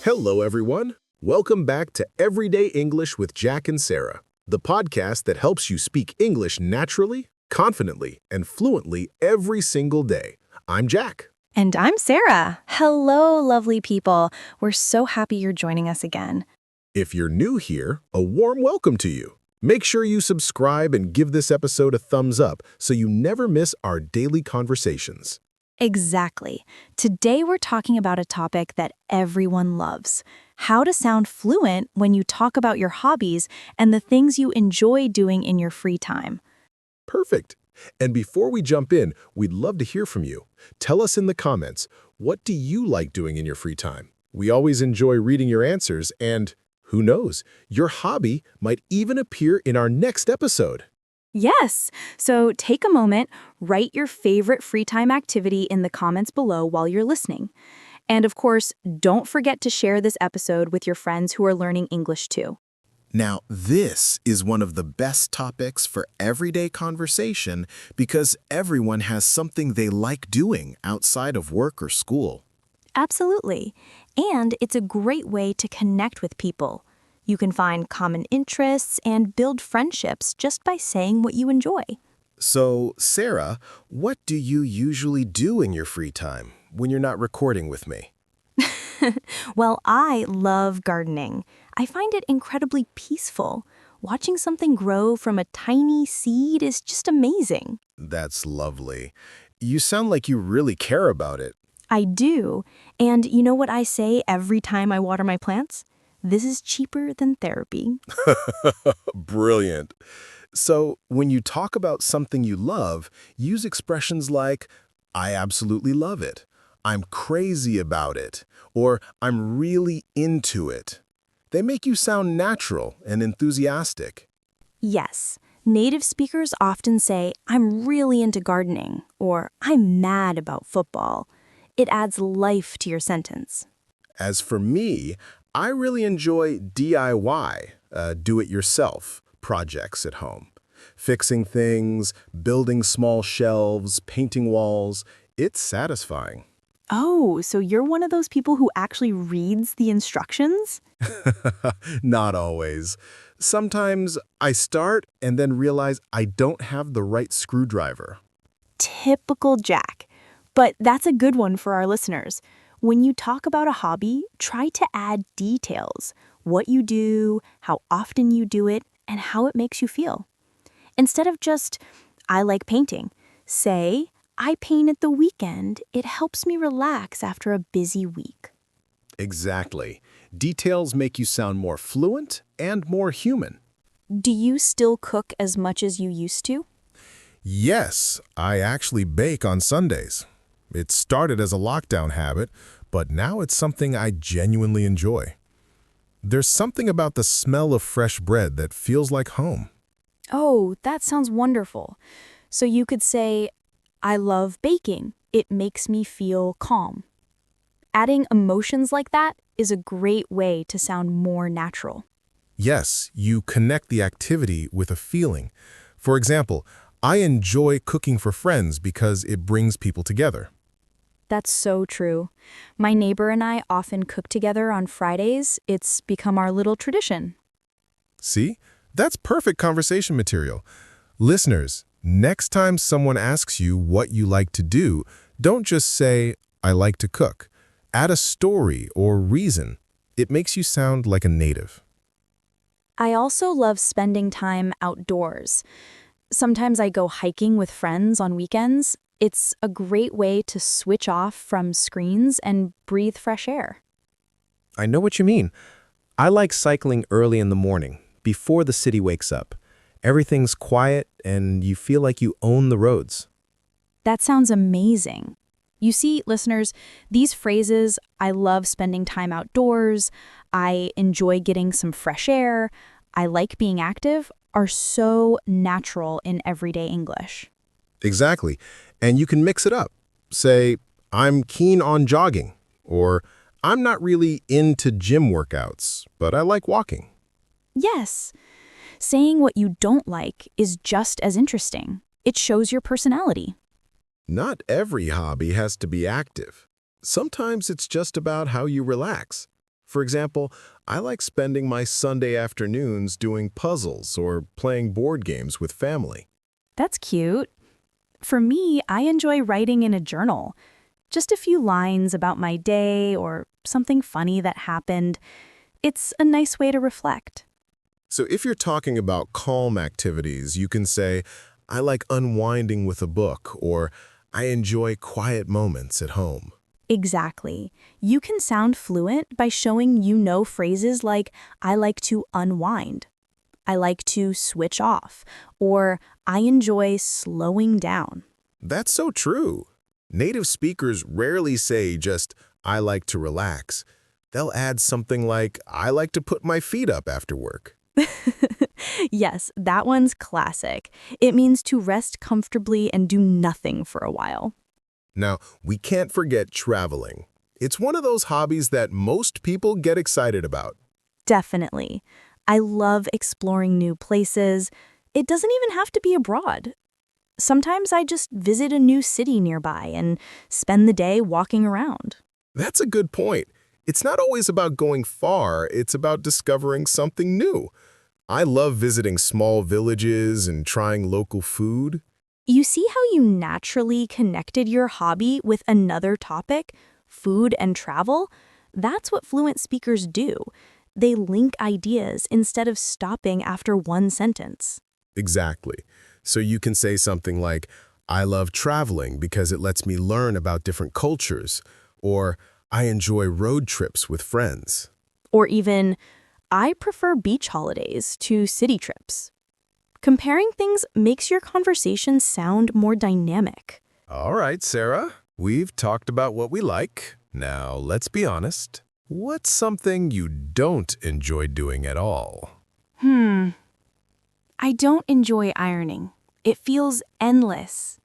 Hello, everyone. Welcome back to Everyday English with Jack and Sara, the podcast that helps you speak English naturally, confidently, and fluently every single day. I'm Jack. And I'm Sara. Hello, lovely people. We're so happy you're joining us again. If you're new here, a warm welcome to you. Make sure you subscribe and give this episode a thumbs up so you never miss our daily conversations. Exactly. Today we're talking about a topic that everyone loves: how to sound fluent when you talk about your hobbies and the things you enjoy doing in your free time. Perfect. And before we jump in, we'd love to hear from you. Tell us in the comments, what do you like doing in your free time? We always enjoy reading your answers, and who knows, your hobby might even appear in our next episode. Yes. So take a moment, write your favorite free time activity in the comments below while you're listening. And of course, don't forget to share this episode with your friends who are learning English too. Now, this is one of the best topics for everyday conversation because everyone has something they like doing outside of work or school. Absolutely. And it's a great way to connect with people. You can find common interests and build friendships just by saying what you enjoy. So, Sara, what do you usually do in your free time when you're not recording with me? Well, I love gardening. I find it incredibly peaceful. Watching something grow from a tiny seed is just amazing. That's lovely. You sound like you really care about it. I do. And you know what I say every time I water my plants? This is cheaper than therapy. Brilliant. So, when you talk about something you love, use expressions like, I absolutely love it, I'm crazy about it, or I'm really into it. They make you sound natural and enthusiastic. Yes, native speakers often say, I'm really into gardening, or I'm mad about football. It adds life to your sentence. As for me, I really enjoy DIY, do-it-yourself, projects at home. Fixing things, building small shelves, painting walls, it's satisfying. Oh, so you're one of those people who actually reads the instructions? Not always. Sometimes I start and then realize I don't have the right screwdriver. Typical Jack. But that's a good one for our listeners. When you talk about a hobby, try to add details: what you do, how often you do it, and how it makes you feel. Instead of just, I like painting, say, I paint at the weekend. It helps me relax after a busy week. Exactly. Details make you sound more fluent and more human. Do you still cook as much as you used to? Yes, I actually bake on Sundays. It started as a lockdown habit, but now it's something I genuinely enjoy. There's something about the smell of fresh bread that feels like home. Oh, that sounds wonderful. So you could say, I love baking. It makes me feel calm. Adding emotions like that is a great way to sound more natural. Yes, you connect the activity with a feeling. For example, I enjoy cooking for friends because it brings people together. That's so true. My neighbor and I often cook together on Fridays. It's become our little tradition. See? That's perfect conversation material. Listeners, next time someone asks you what you like to do, don't just say, I like to cook. Add a story or reason. It makes you sound like a native. I also love spending time outdoors. Sometimes I go hiking with friends on weekends. It's a great way to switch off from screens and breathe fresh air. I know what you mean. I like cycling early in the morning, before the city wakes up. Everything's quiet and you feel like you own the roads. That sounds amazing. You see, listeners, these phrases, I love spending time outdoors, I enjoy getting some fresh air, I like being active, are so natural in everyday English. Exactly. And you can mix it up. Say, I'm keen on jogging, or I'm not really into gym workouts, but I like walking. Yes. Saying what you don't like is just as interesting. It shows your personality. Not every hobby has to be active. Sometimes it's just about how you relax. For example, I like spending my Sunday afternoons doing puzzles or playing board games with family. That's cute. For me, I enjoy writing in a journal. Just a few lines about my day or something funny that happened. It's a nice way to reflect. So if you're talking about calm activities, you can say, I like unwinding with a book, or I enjoy quiet moments at home. Exactly. You can sound fluent by showing you know phrases like, I like to unwind, I like to switch off, or I enjoy slowing down. That's so true. Native speakers rarely say just, I like to relax. They'll add something like, I like to put my feet up after work. Yes, that one's classic. It means to rest comfortably and do nothing for a while. Now, we can't forget traveling. It's one of those hobbies that most people get excited about. Definitely. I love exploring new places. It doesn't even have to be abroad. Sometimes I just visit a new city nearby and spend the day walking around. That's a good point. It's not always about going far, it's about discovering something new. I love visiting small villages and trying local food. You see how you naturally connected your hobby with another topic, food and travel? That's what fluent speakers do. They link ideas instead of stopping after one sentence. Exactly. So you can say something like, I love traveling because it lets me learn about different cultures, or I enjoy road trips with friends. Or even, I prefer beach holidays to city trips. Comparing things makes your conversation sound more dynamic. All right, Sarah, we've talked about what we like. Now, let's be honest. What's something you don't enjoy doing at all? I don't enjoy ironing. It feels endless.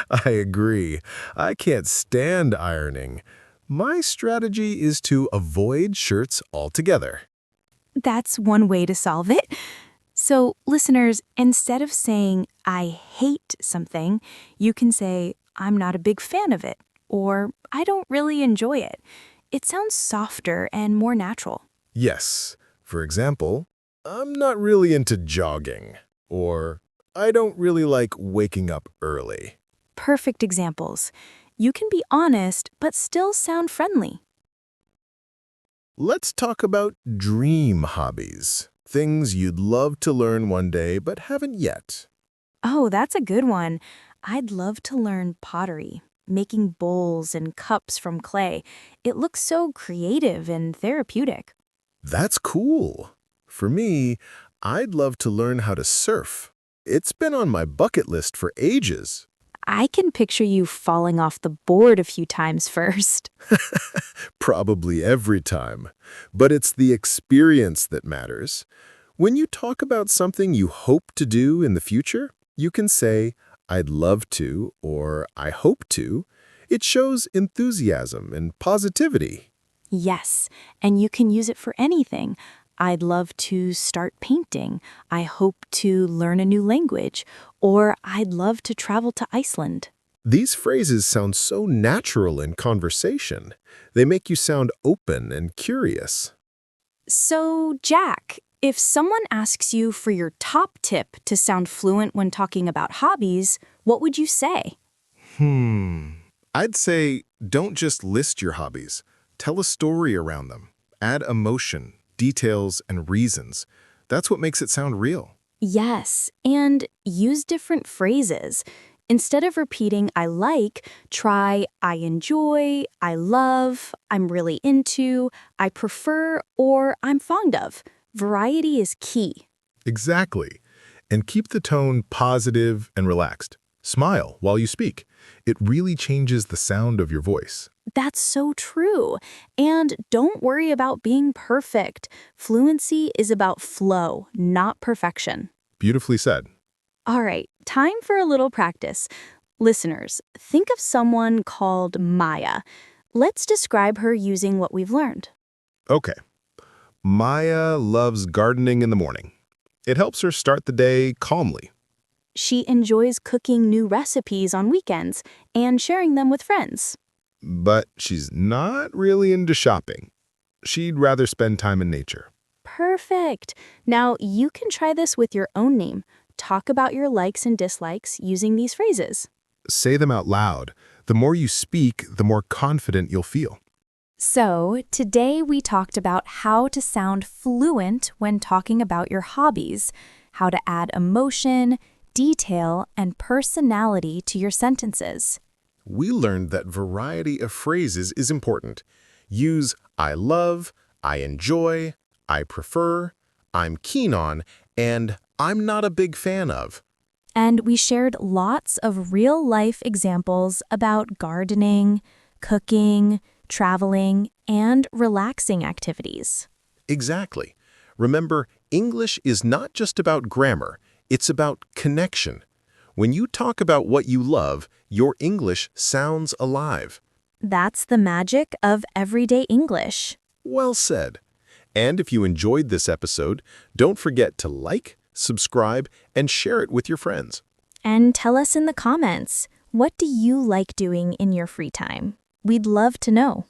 I agree. I can't stand ironing. My strategy is to avoid shirts altogether. That's one way to solve it. So, listeners, instead of saying, I hate something, you can say, I'm not a big fan of it, or I don't really enjoy it. It sounds softer and more natural. Yes. For example, I'm not really into jogging, or I don't really like waking up early. Perfect examples. You can be honest, but still sound friendly. Let's talk about dream hobbies. Things you'd love to learn one day but haven't yet. Oh, that's a good one. I'd love to learn pottery, making bowls and cups from clay. It looks so creative and therapeutic. That's cool. For me, I'd love to learn how to surf. It's been on my bucket list for ages. I can picture you falling off the board a few times first. Probably every time. But it's the experience that matters. When you talk about something you hope to do in the future, you can say, I'd love to, or I hope to. It shows enthusiasm and positivity. Yes, and you can use it for anything. I'd love to start painting. I hope to learn a new language. Or I'd love to travel to Iceland. These phrases sound so natural in conversation. They make you sound open and curious. So, Jack, if someone asks you for your top tip to sound fluent when talking about hobbies, what would you say? I'd say don't just list your hobbies. Tell a story around them. Add emotion, details, and reasons. That's what makes it sound real. Yes, and use different phrases. Instead of repeating I like, try I enjoy, I love, I'm really into, I prefer, or I'm fond of. Variety is key. Exactly. And keep the tone positive and relaxed. Smile while you speak. It really changes the sound of your voice. That's so true. And don't worry about being perfect. Fluency is about flow, not perfection. Beautifully said. All right, time for a little practice. Listeners, think of someone called Maya. Let's describe her using what we've learned. Okay. Maya loves gardening in the morning. It helps her start the day calmly. She enjoys cooking new recipes on weekends and sharing them with friends. But she's not really into shopping. She'd rather spend time in nature. Perfect. Now you can try this with your own name. Talk about your likes and dislikes using these phrases. Say them out loud. The more you speak, the more confident you'll feel. So, today we talked about how to sound fluent when talking about your hobbies, how to add emotion, detail, and personality to your sentences. We learned that variety of phrases is important. Use I love, I enjoy, I prefer, I'm keen on, and I'm not a big fan of. And we shared lots of real-life examples about gardening, cooking, traveling, and relaxing activities. Exactly. Remember, English is not just about grammar, it's about connection. When you talk about what you love, your English sounds alive. That's the magic of everyday English. Well said. And if you enjoyed this episode, don't forget to like, subscribe, and share it with your friends. And tell us in the comments, what do you like doing in your free time? We'd love to know.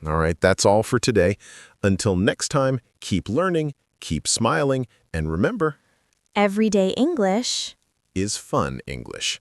All right, that's all for today. Until next time, keep learning, keep smiling, and remember, Everyday English is fun English.